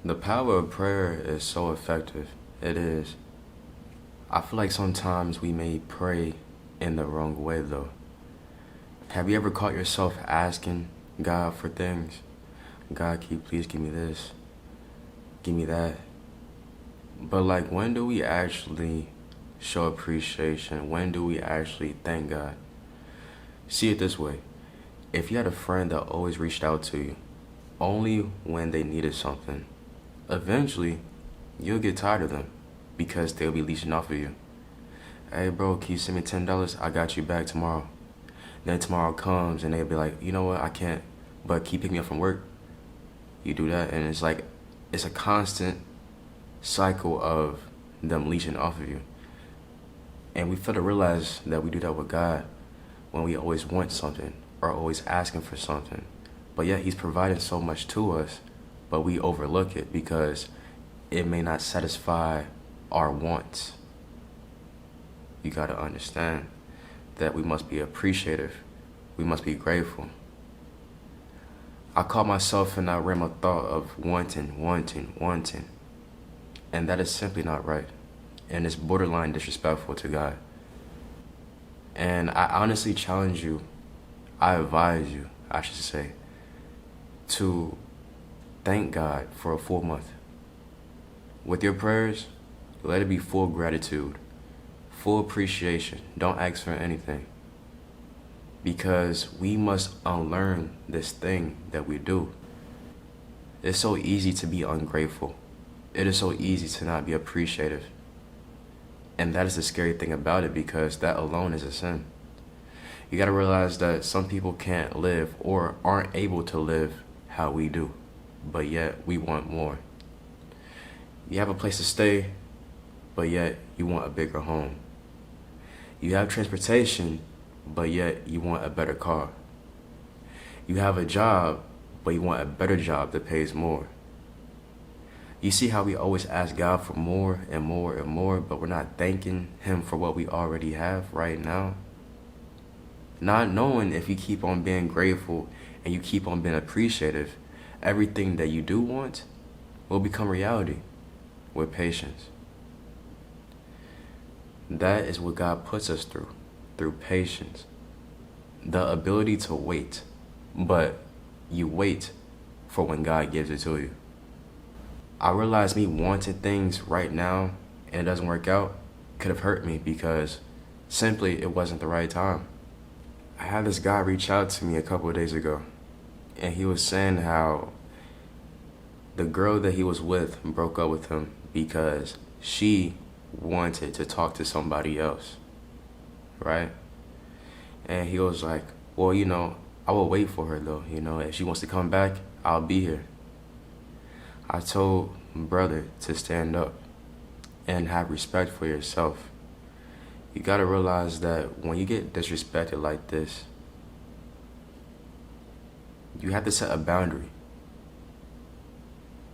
The power of prayer is so effective. It is. I feel like sometimes we may pray in the wrong way though. Have you ever caught yourself asking God for things? God, can you please give me this? Give me that. But like, when do we actually show appreciation? When do we actually thank God? See it this way. If you had a friend that always reached out to you, only when they needed something, eventually you'll get tired of them because they'll be leeching off of you. Hey bro, can you send me $10? I got you back tomorrow. Then tomorrow comes and they'll be like, you know what, I can't, but keep picking me up from work. You do that and it's like, it's a constant cycle of them leeching off of you. And we fail to realize that we do that with God when we always want something or always asking for something. But yet he's providing so much to us, but we overlook it because it may not satisfy our wants. You gotta understand that we must be appreciative. We must be grateful. I caught myself in that realm of thought of wanting. And that is simply not right. And it's borderline disrespectful to God. And I honestly challenge you, I advise you, I should say, to thank God for a full month. With your prayers, let it be full gratitude, full appreciation. Don't ask for anything. Because we must unlearn this thing that we do. It's so easy to be ungrateful. It is so easy to not be appreciative. And that is the scary thing about it, because that alone is a sin. You gotta realize that some people can't live or aren't able to live how we do, but yet we want more. You have a place to stay, but yet you want a bigger home. You have transportation, but yet you want a better car. You have a job, but you want a better job that pays more. You see how we always ask God for more and more and more, but we're not thanking him for what we already have right now? Not knowing if you keep on being grateful and you keep on being appreciative, everything that you do want will become reality with patience. That is what God puts us through patience. The ability to wait, but you wait for when God gives it to you. I realize me wanting things right now and it doesn't work out could have hurt me because simply it wasn't the right time. I had this guy reach out to me a couple of days ago, and he was saying how the girl that he was with broke up with him because she wanted to talk to somebody else, right? And he was like, well, I will wait for her though, if she wants to come back, I'll be here. I told brother to stand up and have respect for yourself. You gotta realize that when you get disrespected like this, you have to set a boundary.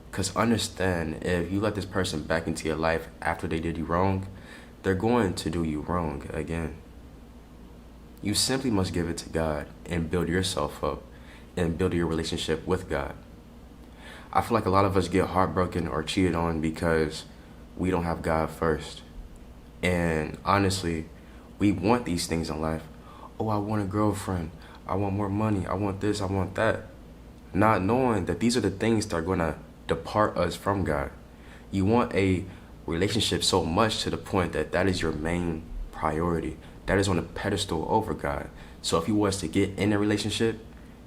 Because understand, if you let this person back into your life after they did you wrong, they're going to do you wrong again. You simply must give it to God and build yourself up and build your relationship with God. I feel like a lot of us get heartbroken or cheated on because we don't have God first. And honestly, we want these things in life. Oh, I want a girlfriend. I want more money. I want this. I want that. Not knowing that these are the things that are going to depart us from God. You want a relationship so much to the point that that is your main priority. That is on a pedestal over God. So if you was to get in a relationship,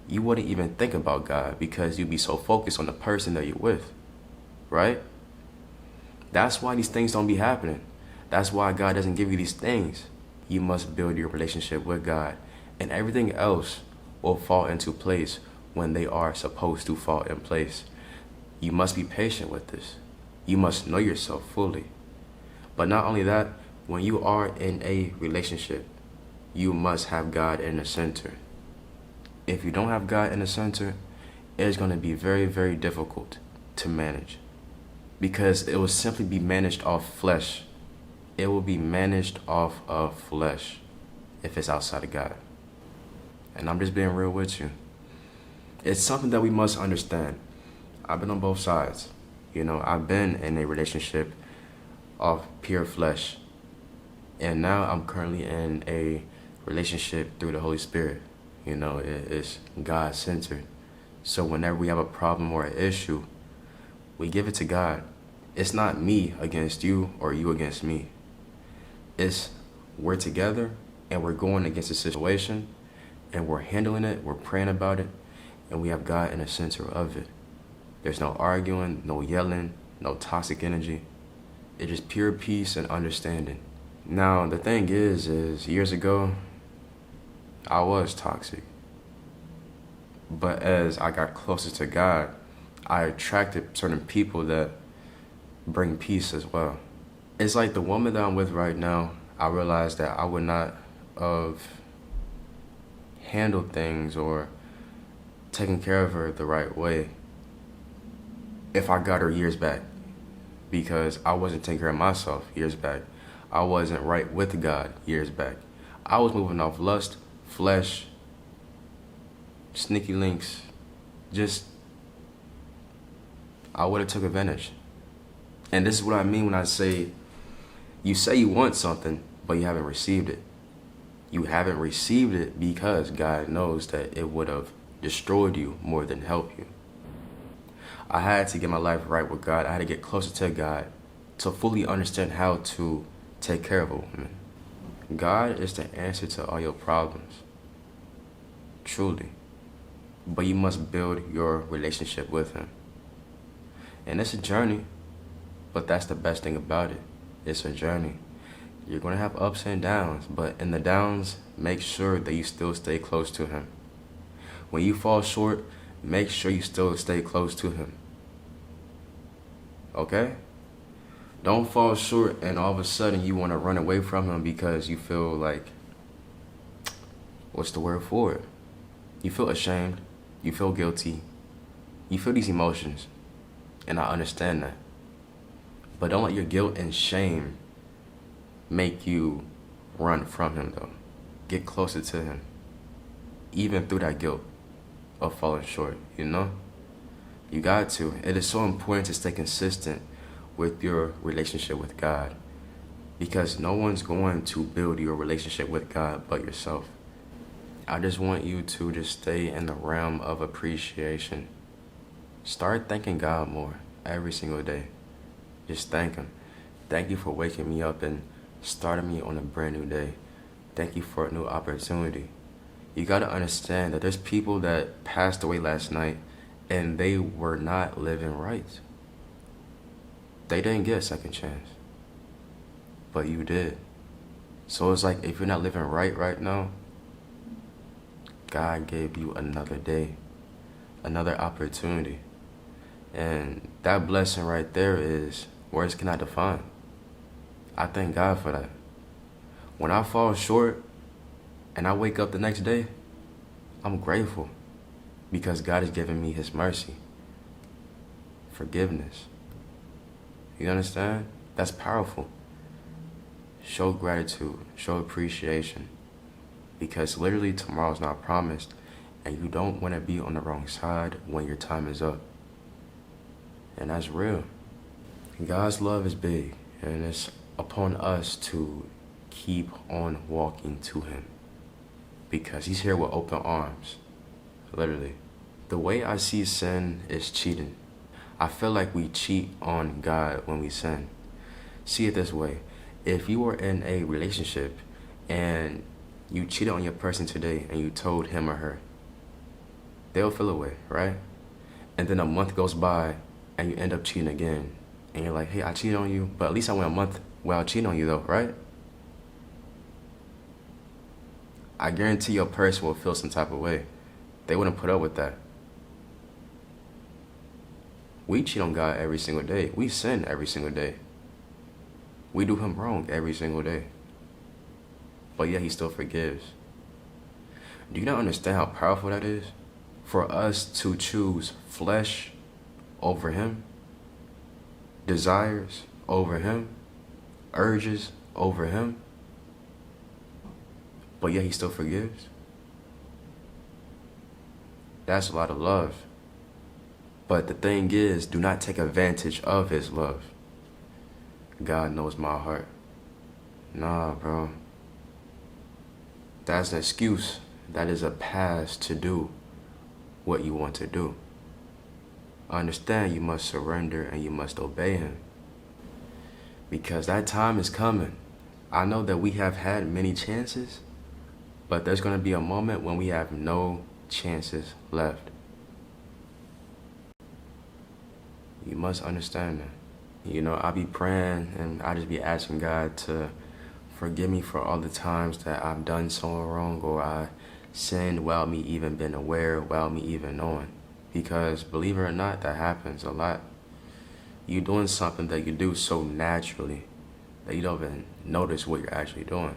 you wouldn't even think about God because you'd be so focused on the person that you're with, right? That's why these things don't be happening. That's why God doesn't give you these things. You must build your relationship with God, and everything else will fall into place when they are supposed to fall in place. You must be patient with this. You must know yourself fully. But not only that, when you are in a relationship, you must have God in the center. If you don't have God in the center, it's going to be very, very difficult to manage because it will simply be managed off flesh. It will be managed off of flesh if it's outside of God. And I'm just being real with you. It's something that we must understand. I've been on both sides. You know, I've been in a relationship of pure flesh, and now I'm currently in a relationship through the Holy Spirit. You know, it's God-centered. So whenever we have a problem or an issue, we give it to God. It's not me against you or you against me. It's we're together and we're going against a situation and we're handling it, we're praying about it, and we have God in the center of it. There's no arguing, no yelling, no toxic energy. It's just pure peace and understanding. Now, the thing is years ago, I was toxic. But as I got closer to God, I attracted certain people that bring peace as well. It's like the woman that I'm with right now, I realized that I would not have handled things or taken care of her the right way if I got her years back, because I wasn't taking care of myself years back. I wasn't right with God years back. I was moving off lust, flesh, sneaky links. I would have took advantage. And this is what I mean when I say you want something, but you haven't received it. You haven't received it because God knows that it would have destroyed you more than helped you. I had to get my life right with God. I had to get closer to God to fully understand how to take care of a woman. God is the answer to all your problems. Truly. But you must build your relationship with Him. And it's a journey, but that's the best thing about it. It's a journey. You're going to have ups and downs, but in the downs, make sure that you still stay close to Him. When you fall short, make sure you still stay close to Him. Okay? Don't fall short and all of a sudden you want to run away from Him because you feel like, what's the word for it? You feel ashamed. You feel guilty. You feel these emotions. And I understand that. But don't let your guilt and shame make you run from Him, though. Get closer to Him. Even through that guilt of falling short, you know? You got to. It is so important to stay consistent with your relationship with God, because no one's going to build your relationship with God but yourself. I just want you to just stay in the realm of appreciation. Start thanking God more every single day. Just thank Him. Thank you for waking me up and starting me on a brand new day. Thank you for a new opportunity. You got to understand that there's people that passed away last night and they were not living right. They didn't get a second chance, but you did. So it's like, if you're not living right now, God gave you another day, another opportunity. And that blessing right there is words cannot define. I thank God for that. When I fall short and I wake up the next day, I'm grateful because God has given me His mercy, forgiveness. You understand? That's powerful. Show gratitude, show appreciation, because literally tomorrow's not promised and you don't want to be on the wrong side when your time is up. And that's real. God's love is big, and it's upon us to keep on walking to Him, because He's here with open arms, literally. The way I see sin is cheating. I feel like we cheat on God when we sin. See it this way. If you were in a relationship and you cheated on your person today and you told him or her, they'll feel away, right? And then a month goes by and you end up cheating again. And you're like, hey, I cheated on you, but at least I went a month without cheating on you though, right? I guarantee your person will feel some type of way. They wouldn't put up with that. We cheat on God every single day. We sin every single day. We do Him wrong every single day. But yet He still forgives. Do you not understand how powerful that is? For us to choose flesh over Him, desires over Him, urges over Him, but yet He still forgives. That's a lot of love. But the thing is, do not take advantage of his love. God knows my heart. Nah, bro. That's an excuse. That is a pass to do what you want to do. Understand, you must surrender and you must obey him. Because that time is coming. I know that we have had many chances, but there's going to be a moment when we have no chances left. You must understand that. You know, I be praying and I just be asking God to forgive me for all the times that I've done so wrong, or I sinned without me even being aware, without me even knowing. Because believe it or not, that happens a lot. You're doing something that you do so naturally that you don't even notice what you're actually doing.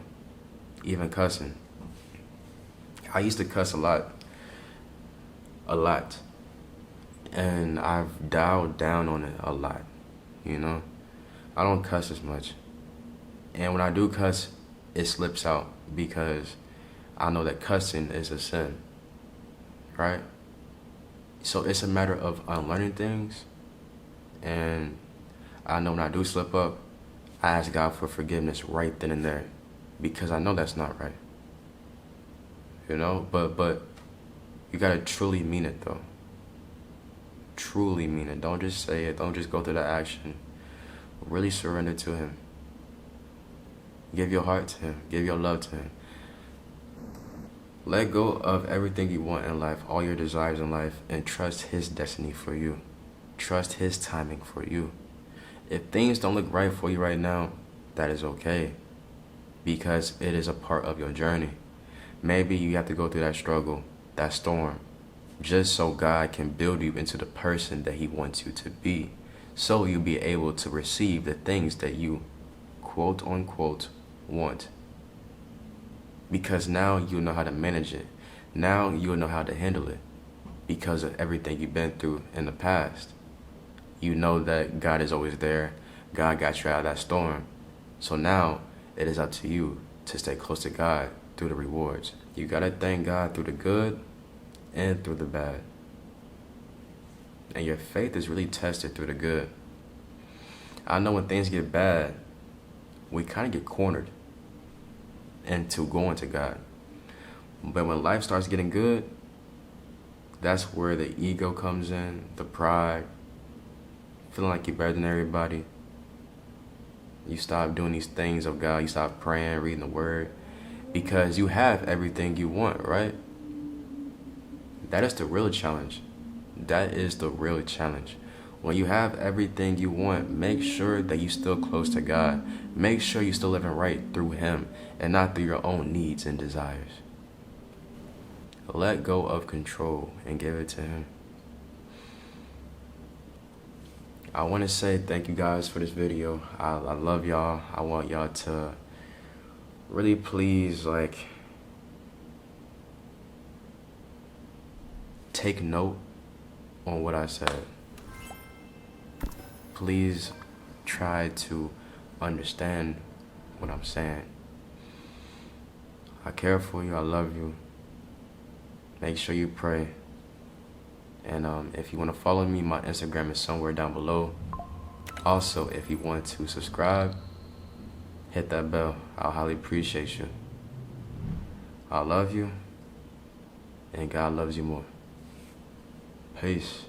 Even cussing. I used to cuss a lot. And I've dialed down on it a lot, you know? I don't cuss as much. And when I do cuss, it slips out because I know that cussing is a sin, right? So it's a matter of unlearning things. And I know when I do slip up, I ask God for forgiveness right then and there, because I know that's not right. You know, but you gotta truly mean it though. Truly mean it. Don't just say it. Don't just go through the action. Really surrender to him. Give your heart to him. Give your love to him. Let go of everything you want in life, all your desires in life, and trust his destiny for you. Trust his timing for you. If things don't look right for you right now, that is okay, because it is a part of your journey. Maybe you have to go through that struggle, that storm, just so God can build you into the person that he wants you to be, so you'll be able to receive the things that you, quote unquote, want. Because now you'll know how to manage it. Now you'll know how to handle it because of everything you've been through in the past. You know that God is always there. God got you out of that storm. So now it is up to you to stay close to God through the rewards. You got to thank God through the good and through the bad. And your faith is really tested through the good. I know when things get bad, we kind of get cornered into going to God. But when life starts getting good, that's where the ego comes in, the pride, feeling like you're better than everybody. You stop doing these things of God. You stop praying, reading the word, because you have everything you want, right? That is the real challenge. That is the real challenge. When you have everything you want, make sure that you're still close to God. Make sure you're still living right through him and not through your own needs and desires. Let go of control and give it to him. I want to say thank you guys for this video. I love y'all. I want y'all to really please, take note on what I said. Please try to understand what I'm saying. I care for you. I love you. Make sure you pray. And if you want to follow me, my Instagram is somewhere down below. Also, if you want to subscribe, hit that bell. I'll highly appreciate you. I love you, and God loves you more. Peace.